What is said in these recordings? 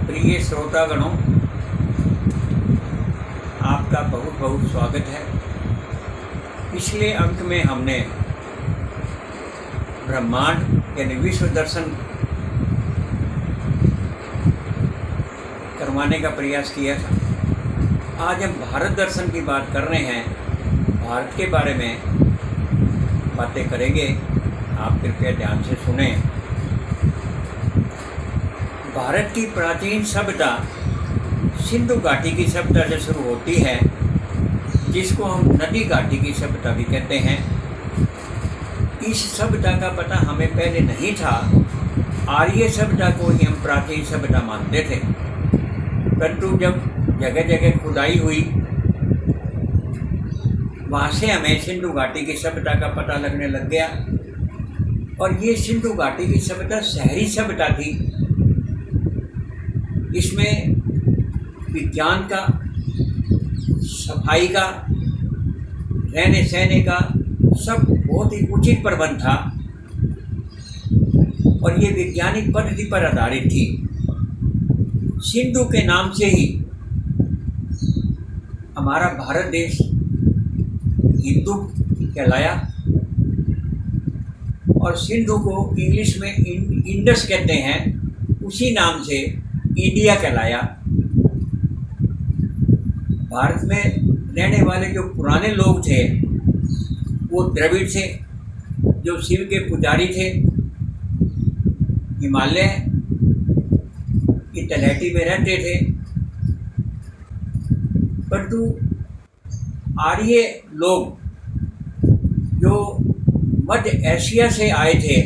प्रिय श्रोतागणों, आपका बहुत बहुत स्वागत है। पिछले अंक में हमने ब्रह्मांड यानी विश्व दर्शन करवाने का प्रयास किया था। आज हम भारत दर्शन की बात कर रहे हैं, भारत के बारे में बातें करेंगे। आप कृपया ध्यान से सुने। भारत की प्राचीन सभ्यता सिंधु घाटी की सभ्यता से शुरू होती है, जिसको हम नदी घाटी की सभ्यता भी कहते हैं। इस सभ्यता का पता हमें पहले नहीं था। आर्य सभ्यता को ही हम प्राचीन सभ्यता मानते थे, परंतु जब जगह जगह खुदाई हुई, वहाँ से हमें सिंधु घाटी की सभ्यता का पता लगने लग गया। और ये सिंधु घाटी की सभ्यता शहरी सभ्यता थी, इसमें विज्ञान का, सफाई का, रहने सहने का सब बहुत ही उचित प्रबंध था और ये वैज्ञानिक पद्धति पर आधारित थी। सिंधु के नाम से ही हमारा भारत देश हिंदू कहलाया और सिंधु को इंग्लिश में इंडस कहते हैं, उसी नाम से इंडिया कहलाया। भारत में रहने वाले जो पुराने लोग थे वो द्रविड़ थे, जो शिव के पुजारी थे। हिमालय की तलहटी में रहते थे, परंतु आर्य लोग जो मध्य एशिया से आए थे,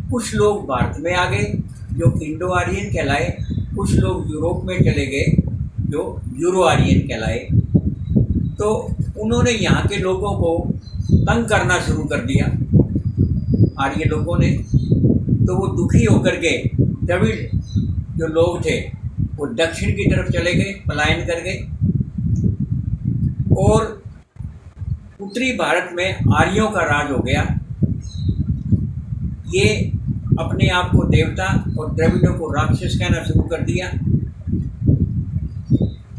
कुछ लोग भारत में आ गए जो इंडो आर्यन कहलाए, कुछ लोग यूरोप में चले गए जो यूरो आर्यन कहलाए। तो उन्होंने यहाँ के लोगों को तंग करना शुरू कर दिया, आर्य लोगों ने। तो वो दुखी होकर के द्रविड़ जो लोग थे वो दक्षिण की तरफ चले गए, पलायन कर गए और उत्तरी भारत में आर्यों का राज हो गया। ये अपने आप को देवता और द्रविड़ों को राक्षस कहना शुरू कर दिया।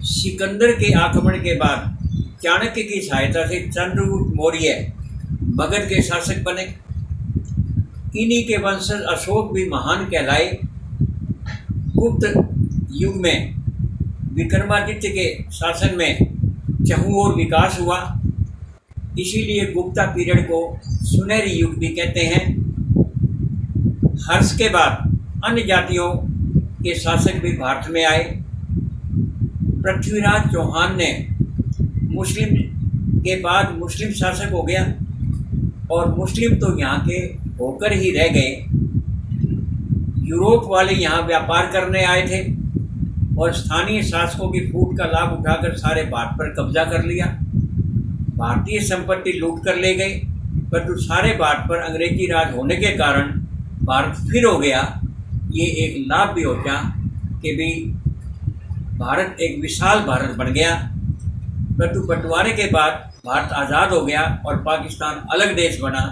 सिकंदर के आक्रमण के बाद चाणक्य की सहायता से चंद्रगुप्त मौर्य मगध के शासक बने। इन्हीं के वंशज अशोक भी महान कहलाए। गुप्त युग में विक्रमादित्य के शासन में चहुओर विकास हुआ, इसीलिए गुप्ता पीरियड को सुनहरी युग भी कहते हैं। हर्ष के बाद अन्य जातियों के शासक भी भारत में आए। पृथ्वीराज चौहान ने मुस्लिम के बाद मुस्लिम शासक हो गया और मुस्लिम तो यहाँ के होकर ही रह गए। यूरोप वाले यहाँ व्यापार करने आए थे और स्थानीय शासकों की फूट का लाभ उठाकर सारे भारत पर कब्जा कर लिया। भारतीय संपत्ति लूट कर ले गए, परंतु सारे भारत पर अंग्रेजी राज होने के कारण भारत फिर हो गया। ये एक लाभ भी होता कि भी भारत एक विशाल भारत बन गया। परंतु बंटवारे के बाद भारत आज़ाद हो गया और पाकिस्तान अलग देश बना।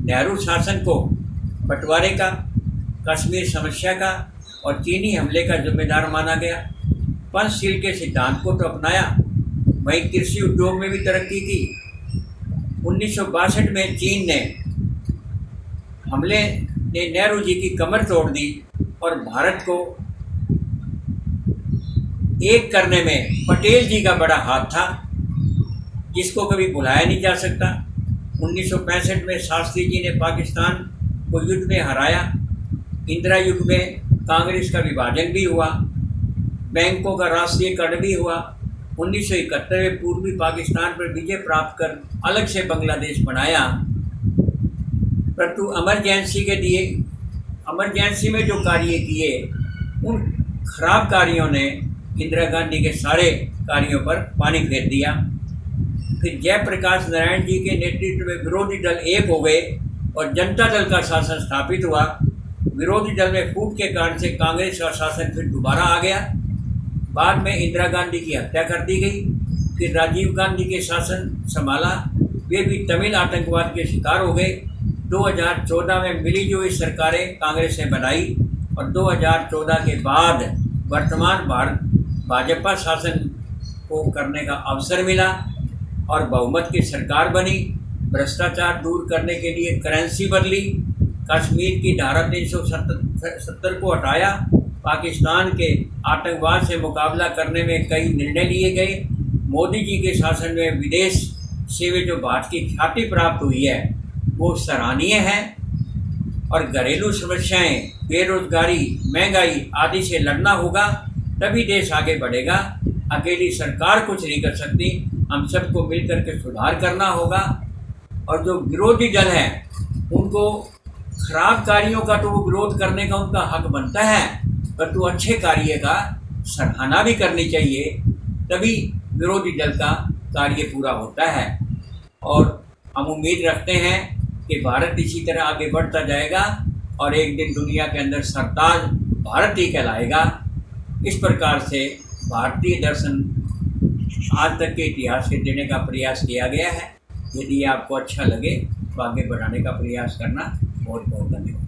नेहरू शासन को बंटवारे का, कश्मीर समस्या का और चीनी हमले का जिम्मेदार माना गया। पंचशील के सिद्धांत को तो अपनाया, वहीं कृषि उद्योग में भी तरक्की की। 1962 में चीन ने हमले ने नेहरू जी की कमर तोड़ दी और भारत को एक करने में पटेल जी का बड़ा हाथ था, जिसको कभी भुलाया नहीं जा सकता। 1965 में शास्त्री जी ने पाकिस्तान को युद्ध में हराया। इंदिरा युग में कांग्रेस का विभाजन भी हुआ, बैंकों का राष्ट्रीयकरण भी हुआ। 1971 में पूर्वी पाकिस्तान पर विजय प्राप्त कर अलग से बांग्लादेश बनाया। परंतु इमरजेंसी में जो कार्य किए, उन खराब कार्यों ने इंदिरा गांधी के सारे कार्यों पर पानी फेर दिया। फिर जयप्रकाश नारायण जी के नेतृत्व में विरोधी दल एक हो गए और जनता दल का शासन स्थापित हुआ। विरोधी दल में फूट के कारण से कांग्रेस का शासन फिर दोबारा आ गया। बाद में इंदिरा गांधी की हत्या कर दी गई। फिर राजीव गांधी के शासन संभाला, वे भी तमिल आतंकवाद के शिकार हो गए। 2014 में मिली जुली सरकारें कांग्रेस ने बनाई और 2014 के बाद वर्तमान भाजपा शासन को करने का अवसर मिला और बहुमत की सरकार बनी। भ्रष्टाचार दूर करने के लिए करेंसी बदली, कश्मीर की धारा 370 को हटाया, पाकिस्तान के आतंकवाद से मुकाबला करने में कई निर्णय लिए गए। मोदी जी के शासन में विदेश से जो भारत की ख्याति प्राप्त हुई है वो सराहनीय है। और घरेलू समस्याएं, बेरोजगारी, महंगाई आदि से लड़ना होगा, तभी देश आगे बढ़ेगा। अकेली सरकार कुछ नहीं कर सकती, हम सबको मिलकर के सुधार करना होगा। और जो विरोधी दल हैं उनको खराब कार्यों का तो वो विरोध करने का उनका हक बनता है, परंतु अच्छे कार्य का सराहना भी करनी चाहिए, तभी विरोधी दल का कार्य पूरा होता है। और हम उम्मीद रखते हैं कि भारत इसी तरह आगे बढ़ता जाएगा और एक दिन दुनिया के अंदर सरताज भारत ही कहलाएगा। इस प्रकार से भारतीय दर्शन आज तक के इतिहास से देने का प्रयास किया गया है। यदि आपको अच्छा लगे तो आगे बढ़ाने का प्रयास करना। बहुत बहुत धन्यवाद।